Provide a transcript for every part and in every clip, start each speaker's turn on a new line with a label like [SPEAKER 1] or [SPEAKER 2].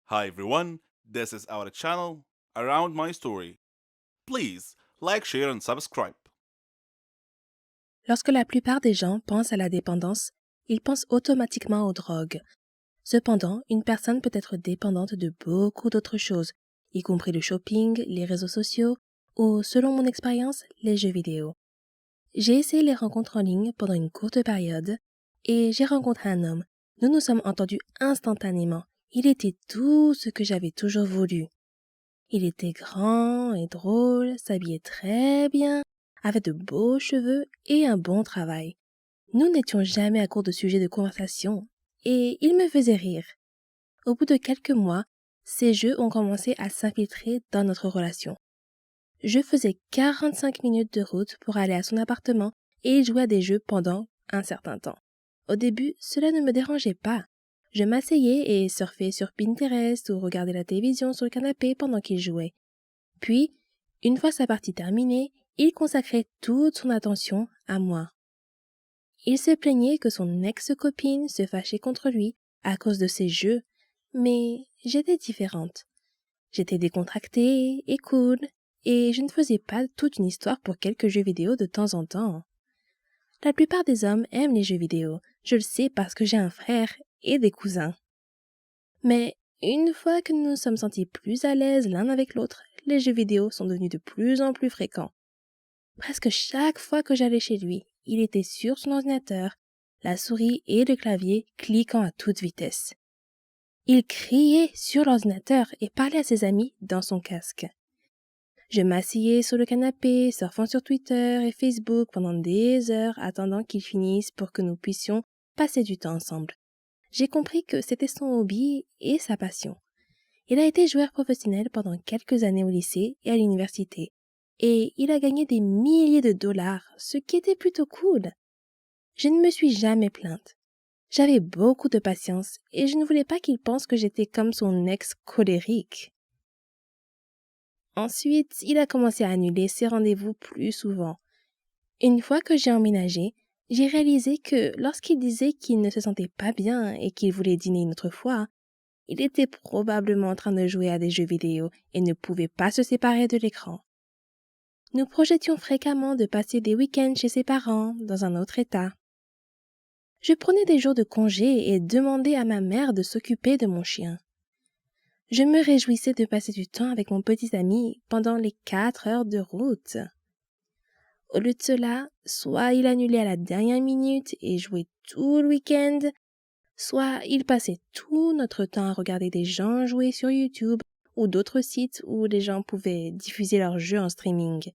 [SPEAKER 1] Hi everyone, this is our channel Around My Story. Please like, share, and subscribe.
[SPEAKER 2] Lorsque la plupart des gens pensent à la dépendance, ils pensent automatiquement aux drogues. Cependant, une personne peut être dépendante de beaucoup d'autres choses, y compris le shopping, les réseaux sociaux ou, selon mon expérience, les jeux vidéo. J'ai essayé les rencontres en ligne pendant une courte période et j'ai rencontré un homme. Nous nous sommes entendus instantanément. Il était tout ce que j'avais toujours voulu. Il était grand et drôle, s'habillait très bien, avait de beaux cheveux et un bon travail. Nous n'étions jamais à court de sujets de conversation, et il me faisait rire. Au bout de quelques mois, ces jeux ont commencé à s'infiltrer dans notre relation. Je faisais 45 minutes de route pour aller à son appartement et il jouait à des jeux pendant un certain temps. Au début, cela ne me dérangeait pas. Je m'asseyais et surfais sur Pinterest ou regardais la télévision sur le canapé pendant qu'il jouait. Puis, une fois sa partie terminée, il consacrait toute son attention à moi. Il se plaignait que son ex-copine se fâchait contre lui à cause de ses jeux, mais j'étais différente. J'étais décontractée et cool, et je ne faisais pas toute une histoire pour quelques jeux vidéo de temps en temps. La plupart des hommes aiment les jeux vidéo, je le sais parce que j'ai un frère et des cousins. Mais une fois que nous nous sommes sentis plus à l'aise l'un avec l'autre, les jeux vidéo sont devenus de plus en plus fréquents. Presque chaque fois que j'allais chez lui, il était sur son ordinateur, la souris et le clavier cliquant à toute vitesse. Il criait sur l'ordinateur et parlait à ses amis dans son casque. Je m'asseyais sur le canapé, surfant sur Twitter et Facebook pendant des heures attendant qu'ils finissent pour que nous puissions passer du temps ensemble. J'ai compris que c'était son hobby et sa passion. Il a été joueur professionnel pendant quelques années au lycée et à l'université, et il a gagné des milliers de dollars, ce qui était plutôt cool. Je ne me suis jamais plainte. J'avais beaucoup de patience et je ne voulais pas qu'il pense que j'étais comme son ex colérique. Ensuite, il a commencé à annuler ses rendez-vous plus souvent. Une fois que j'ai emménagé, j'ai réalisé que lorsqu'il disait qu'il ne se sentait pas bien et qu'il voulait dîner une autre fois, il était probablement en train de jouer à des jeux vidéo et ne pouvait pas se séparer de l'écran. Nous projetions fréquemment de passer des week-ends chez ses parents, dans un autre état. Je prenais des jours de congé et demandais à ma mère de s'occuper de mon chien. Je me réjouissais de passer du temps avec mon petit ami pendant les 4 heures de route. Au lieu de cela, soit il annulait à la dernière minute et jouait tout le week-end, soit il passait tout notre temps à regarder des gens jouer sur YouTube ou d'autres sites où les gens pouvaient diffuser leurs jeux en streaming.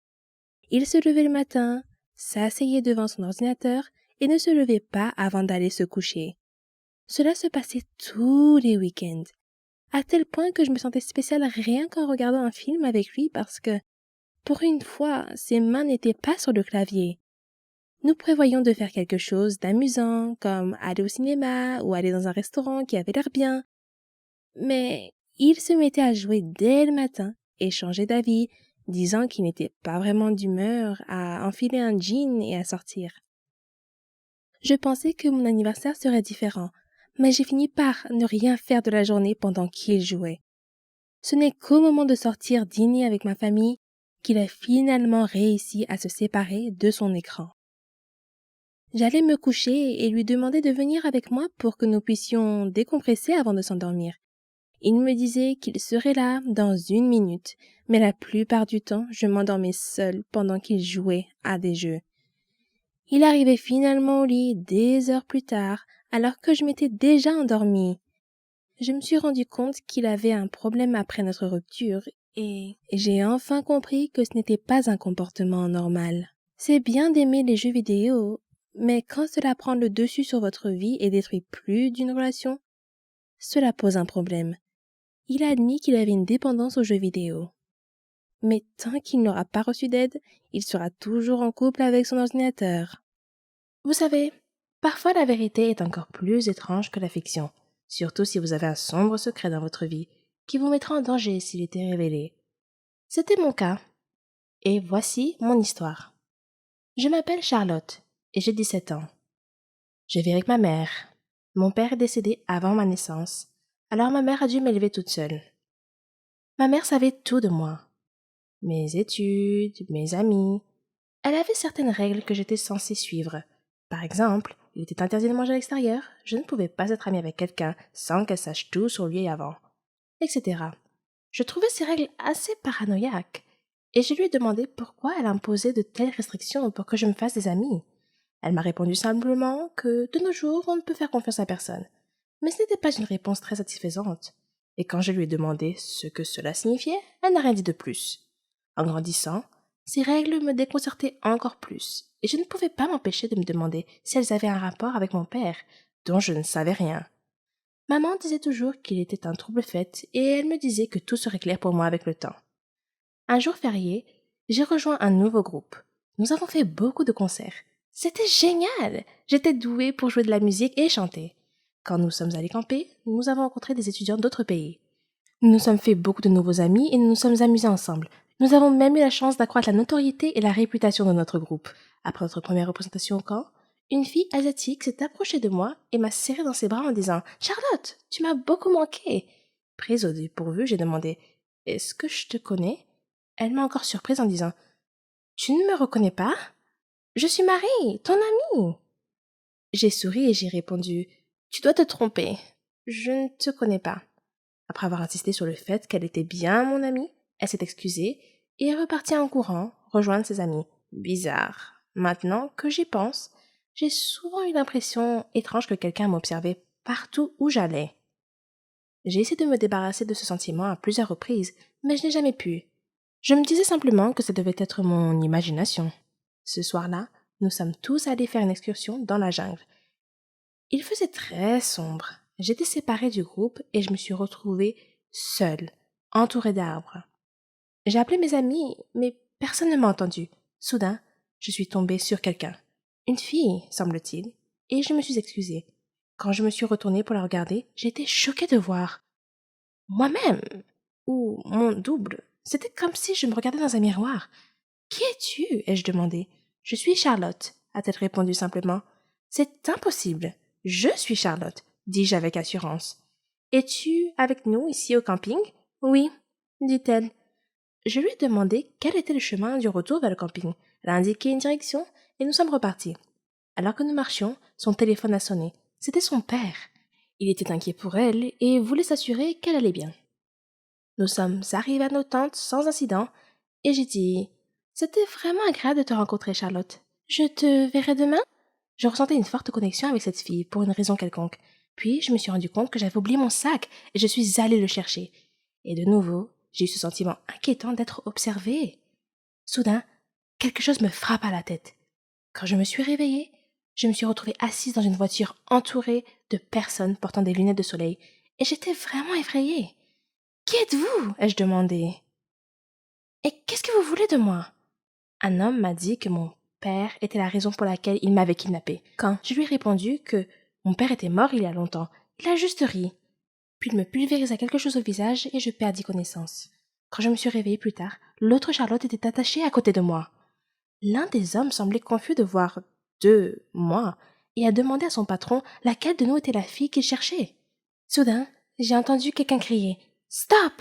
[SPEAKER 2] Il se levait le matin, s'asseyait devant son ordinateur et ne se levait pas avant d'aller se coucher. Cela se passait tous les week-ends, à tel point que je me sentais spéciale rien qu'en regardant un film avec lui parce que, pour une fois, ses mains n'étaient pas sur le clavier. Nous prévoyions de faire quelque chose d'amusant, comme aller au cinéma ou aller dans un restaurant qui avait l'air bien. Mais il se mettait à jouer dès le matin et changeait d'avis, disant qu'il n'était pas vraiment d'humeur à enfiler un jean et à sortir. Je pensais que mon anniversaire serait différent, mais j'ai fini par ne rien faire de la journée pendant qu'il jouait. Ce n'est qu'au moment de sortir dîner avec ma famille qu'il a finalement réussi à se séparer de son écran. J'allais me coucher et lui demander de venir avec moi pour que nous puissions décompresser avant de s'endormir. Il me disait qu'il serait là dans 1 minute, mais la plupart du temps, je m'endormais seule pendant qu'il jouait à des jeux. Il arrivait finalement au lit des heures plus tard, alors que je m'étais déjà endormie. Je me suis rendu compte qu'il avait un problème après notre rupture et j'ai enfin compris que ce n'était pas un comportement normal. C'est bien d'aimer les jeux vidéo, mais quand cela prend le dessus sur votre vie et détruit plus d'une relation, cela pose un problème. Il a admis qu'il avait une dépendance aux jeux vidéo. Mais tant qu'il n'aura pas reçu d'aide, il sera toujours en couple avec son ordinateur. Vous savez, parfois la vérité est encore plus étrange que la fiction, surtout si vous avez un sombre secret dans votre vie qui vous mettra en danger s'il était révélé. C'était mon cas. Et voici mon histoire. Je m'appelle Charlotte et j'ai 17 ans. Je vis avec ma mère. Mon père est décédé avant ma naissance. Alors ma mère a dû m'élever toute seule. Ma mère savait tout de moi. Mes études, mes amis. Elle avait certaines règles que j'étais censée suivre. Par exemple, il était interdit de manger à l'extérieur, je ne pouvais pas être amie avec quelqu'un sans qu'elle sache tout sur lui avant, etc. Je trouvais ces règles assez paranoïaques, et je lui ai demandé pourquoi elle imposait de telles restrictions pour que je me fasse des amis. Elle m'a répondu simplement que de nos jours on ne peut faire confiance à personne. Mais ce n'était pas une réponse très satisfaisante. Et quand je lui ai demandé ce que cela signifiait, elle n'a rien dit de plus. En grandissant, ces règles me déconcertaient encore plus, et je ne pouvais pas m'empêcher de me demander si elles avaient un rapport avec mon père, dont je ne savais rien. Maman disait toujours qu'il était un trouble fait, et elle me disait que tout serait clair pour moi avec le temps. Un jour férié, j'ai rejoint un nouveau groupe. Nous avons fait beaucoup de concerts. C'était génial! J'étais douée pour jouer de la musique et chanter. Quand nous sommes allés camper, nous avons rencontré des étudiants d'autres pays. Nous nous sommes fait beaucoup de nouveaux amis et nous nous sommes amusés ensemble. Nous avons même eu la chance d'accroître la notoriété et la réputation de notre groupe. Après notre première représentation au camp, une fille asiatique s'est approchée de moi et m'a serré dans ses bras en disant « Charlotte, tu m'as beaucoup manqué !» Prise au dépourvu, j'ai demandé « Est-ce que je te connais ?» Elle m'a encore surprise en disant « Tu ne me reconnais pas? Je suis Marie, ton amie !» J'ai souri et j'ai répondu « Tu dois te tromper. Je ne te connais pas. » Après avoir insisté sur le fait qu'elle était bien mon amie, elle s'est excusée et est repartie en courant rejoindre ses amis. Bizarre. Maintenant que j'y pense, j'ai souvent eu l'impression étrange que quelqu'un m'observait partout où j'allais. J'ai essayé de me débarrasser de ce sentiment à plusieurs reprises, mais je n'ai jamais pu. Je me disais simplement que ça devait être mon imagination. Ce soir-là, nous sommes tous allés faire une excursion dans la jungle. Il faisait très sombre. J'étais séparée du groupe et je me suis retrouvée seule, entourée d'arbres. J'ai appelé mes amis, mais personne ne m'a entendu. Soudain, je suis tombée sur quelqu'un. Une fille, semble-t-il, et je me suis excusée. Quand je me suis retournée pour la regarder, j'ai été choquée de voir moi-même, ou mon double. C'était comme si je me regardais dans un miroir. Qui es-tu? Ai-je demandé. Je suis Charlotte, a-t-elle répondu simplement. C'est impossible. Je suis Charlotte, dis-je avec assurance. Es-tu avec nous ici au camping? Oui, dit-elle. Je lui ai demandé quel était le chemin du retour vers le camping. Elle a indiqué une direction et nous sommes repartis. Alors que nous marchions, son téléphone a sonné. C'était son père. Il était inquiet pour elle et voulait s'assurer qu'elle allait bien. Nous sommes arrivés à nos tentes sans incident et j'ai dit « C'était vraiment agréable de te rencontrer, Charlotte. Je te verrai demain ?» Je ressentais une forte connexion avec cette fille pour une raison quelconque. Puis je me suis rendu compte que j'avais oublié mon sac et je suis allée le chercher. Et de nouveau, j'ai eu ce sentiment inquiétant d'être observée. Soudain, quelque chose me frappe à la tête. Quand je me suis réveillée, je me suis retrouvée assise dans une voiture entourée de personnes portant des lunettes de soleil et j'étais vraiment effrayée. « Qui êtes-vous » ai-je demandé. « Et qu'est-ce que vous voulez de moi ?» Un homme m'a dit que mon père était la raison pour laquelle il m'avait kidnappée. Quand je lui ai répondu que mon père était mort il y a longtemps, il a juste ri. Puis il me pulvérisa quelque chose au visage et je perdis connaissance. Quand je me suis réveillée plus tard, l'autre Charlotte était attachée à côté de moi. L'un des hommes semblait confus de voir moi et a demandé à son patron laquelle de nous était la fille qu'il cherchait. Soudain, j'ai entendu quelqu'un crier « Stop!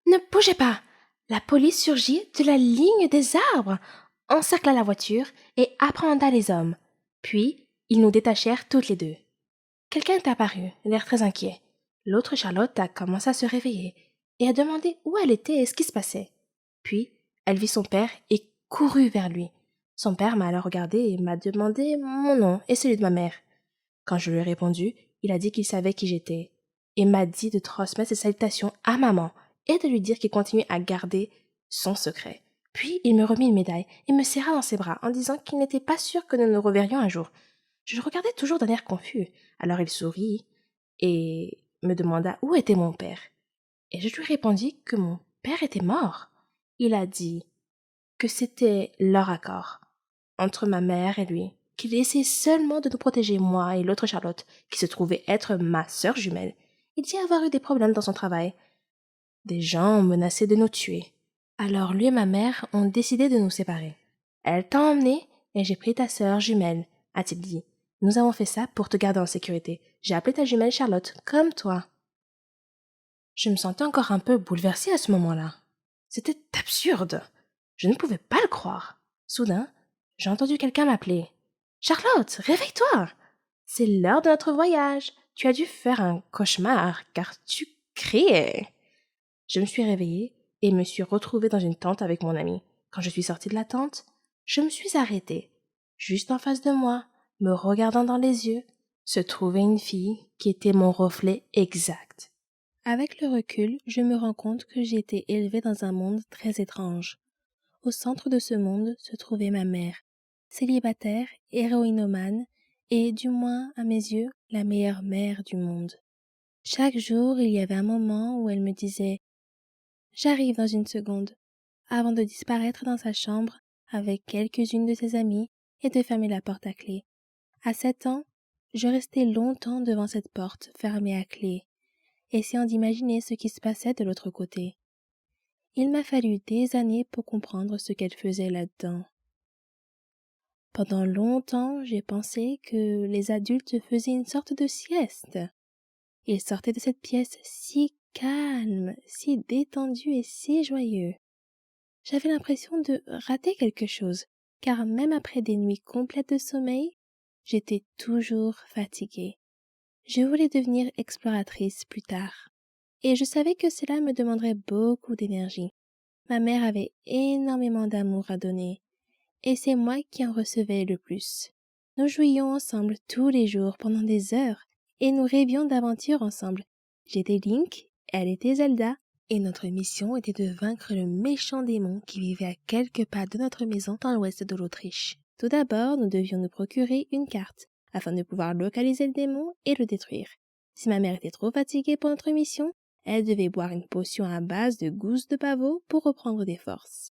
[SPEAKER 2] Ne bougez pas !» La police surgit de la ligne des arbres, encercla la voiture et apprehenda les hommes. Puis, ils nous détachèrent toutes les deux. Quelqu'un est apparu, l'air très inquiet. L'autre Charlotte a commencé à se réveiller et a demandé où elle était et ce qui se passait. Puis, elle vit son père et courut vers lui. Son père m'a alors regardé et m'a demandé mon nom et celui de ma mère. Quand je lui ai répondu, il a dit qu'il savait qui j'étais et m'a dit de transmettre ses salutations à maman et de lui dire qu'il continuait à garder son secret. Puis il me remit une médaille et me serra dans ses bras en disant qu'il n'était pas sûr que nous nous reverrions un jour. Je le regardais toujours d'un air confus. Alors il sourit et me demanda où était mon père. Et je lui répondis que mon père était mort. Il a dit que c'était leur accord entre ma mère et lui, qu'il essayait seulement de nous protéger, moi et l'autre Charlotte, qui se trouvait être ma sœur jumelle. Il dit avoir eu des problèmes dans son travail. Des gens ont menacé de nous tuer. Alors lui et ma mère ont décidé de nous séparer. Elle t'a emmené et j'ai pris ta sœur jumelle, a-t-il dit. Nous avons fait ça pour te garder en sécurité. J'ai appelé ta jumelle Charlotte, comme toi. Je me sentais encore un peu bouleversée à ce moment-là. C'était absurde. Je ne pouvais pas le croire. Soudain, j'ai entendu quelqu'un m'appeler. Charlotte, réveille-toi! C'est l'heure de notre voyage. Tu as dû faire un cauchemar car tu criais. Je me suis réveillée et me suis retrouvée dans une tente avec mon ami. Quand je suis sortie de la tente, je me suis arrêtée. Juste en face de moi, me regardant dans les yeux, se trouvait une fille qui était mon reflet exact. Avec le recul, je me rends compte que j'ai été élevée dans un monde très étrange. Au centre de ce monde se trouvait ma mère, célibataire, héroïnomane et, du moins à mes yeux, la meilleure mère du monde. Chaque jour, il y avait un moment où elle me disait « J'arrive dans une seconde » avant de disparaître dans sa chambre avec quelques-unes de ses amies et de fermer la porte à clé. À 7 ans, je restais longtemps devant cette porte fermée à clé, essayant d'imaginer ce qui se passait de l'autre côté. Il m'a fallu des années pour comprendre ce qu'elle faisait là-dedans. Pendant longtemps, j'ai pensé que les adultes faisaient une sorte de sieste. Ils sortaient de cette pièce si calme, si détendu et si joyeux. J'avais l'impression de rater quelque chose, car même après des nuits complètes de sommeil, j'étais toujours fatiguée. Je voulais devenir exploratrice plus tard, et je savais que cela me demanderait beaucoup d'énergie. Ma mère avait énormément d'amour à donner, et c'est moi qui en recevais le plus. Nous jouions ensemble tous les jours pendant des heures, et nous rêvions d'aventures ensemble. J'étais Link, elle était Zelda, et notre mission était de vaincre le méchant démon qui vivait à quelques pas de notre maison dans l'ouest de l'Autriche. Tout d'abord, nous devions nous procurer une carte, afin de pouvoir localiser le démon et le détruire. Si ma mère était trop fatiguée pour notre mission, elle devait boire une potion à base de gousses de pavot pour reprendre des forces.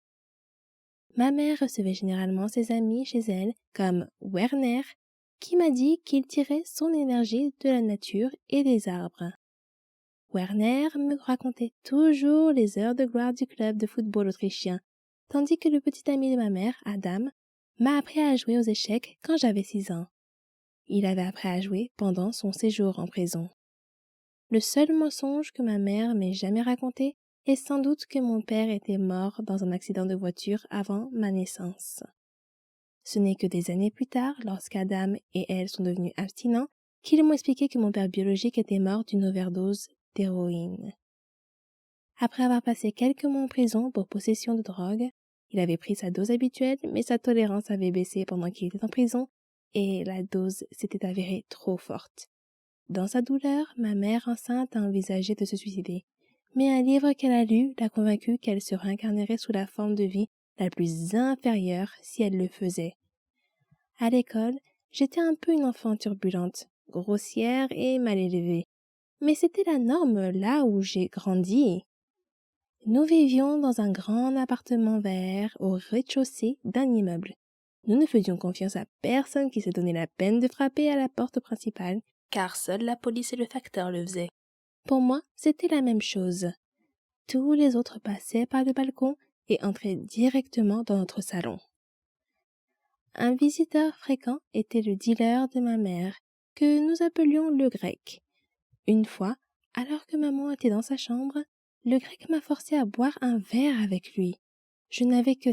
[SPEAKER 2] Ma mère recevait généralement ses amis chez elle, comme Werner, qui m'a dit qu'il tirait son énergie de la nature et des arbres. Werner me racontait toujours les heures de gloire du club de football autrichien, tandis que le petit ami de ma mère, Adam, m'a appris à jouer aux échecs quand j'avais 6 ans. Il avait appris à jouer pendant son séjour en prison. Le seul mensonge que ma mère m'ait jamais raconté est sans doute que mon père était mort dans un accident de voiture avant ma naissance. Ce n'est que des années plus tard, lorsqu'Adam et elle sont devenus abstinents, qu'ils m'ont expliqué que mon père biologique était mort d'une overdose d'héroïne. Après avoir passé quelques mois en prison pour possession de drogue, il avait pris sa dose habituelle, mais sa tolérance avait baissé pendant qu'il était en prison et la dose s'était avérée trop forte. Dans sa douleur, ma mère enceinte a envisagé de se suicider, mais un livre qu'elle a lu l'a convaincue qu'elle se réincarnerait sous la forme de vie la plus inférieure si elle le faisait. À l'école, j'étais un peu une enfant turbulente, grossière et mal élevée, mais c'était la norme là où j'ai grandi. Nous vivions dans un grand appartement vert au rez-de-chaussée d'un immeuble. Nous ne faisions confiance à personne qui se donnait la peine de frapper à la porte principale, car seule la police et le facteur le faisaient. Pour moi, c'était la même chose. Tous les autres passaient par le balcon et entraient directement dans notre salon. Un visiteur fréquent était le dealer de ma mère, que nous appelions le grec. Une fois, alors que maman était dans sa chambre, le grec m'a forcé à boire un verre avec lui. Je n'avais que